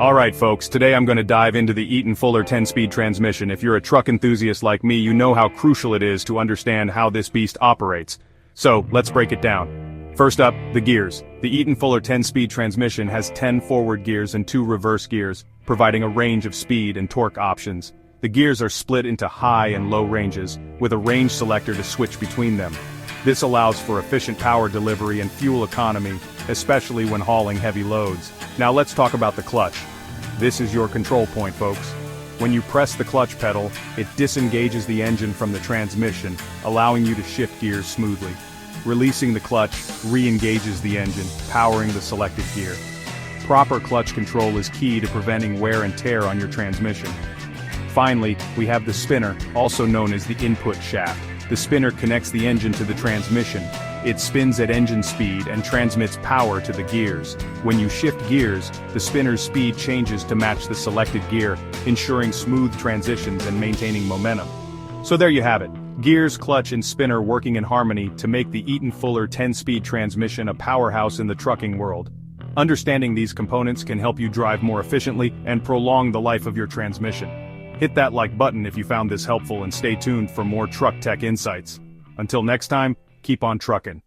Alright folks, today I'm going to dive into the Eaton-Fuller 10-speed transmission. If you're a truck enthusiast like me, you know how crucial it is to understand how this beast operates. So, let's break it down. First up, the gears. The Eaton-Fuller 10-speed transmission has 10 forward gears and 2 reverse gears, providing a range of speed and torque options. The gears are split into high and low ranges, with a range selector to switch between them. This allows for efficient power delivery and fuel economy, especially when hauling heavy loads. Now let's talk about the clutch. This is your control point, folks. When you press the clutch pedal, it disengages the engine from the transmission, allowing you to shift gears smoothly. Releasing the clutch re-engages the engine, powering the selected gear. Proper clutch control is key to preventing wear and tear on your transmission. Finally, we have the spinner, also known as the input shaft. The spinner connects the engine to the transmission. It spins at engine speed and transmits power to the gears. When you shift gears, the spinner's speed changes to match the selected gear, ensuring smooth transitions and maintaining momentum. So there you have it. Gears, clutch, and spinner working in harmony to make the Eaton-Fuller 10-speed transmission a powerhouse in the trucking world. Understanding these components can help you drive more efficiently and prolong the life of your transmission. Hit that like button if you found this helpful and stay tuned for more truck tech insights. Until next time, keep on trucking.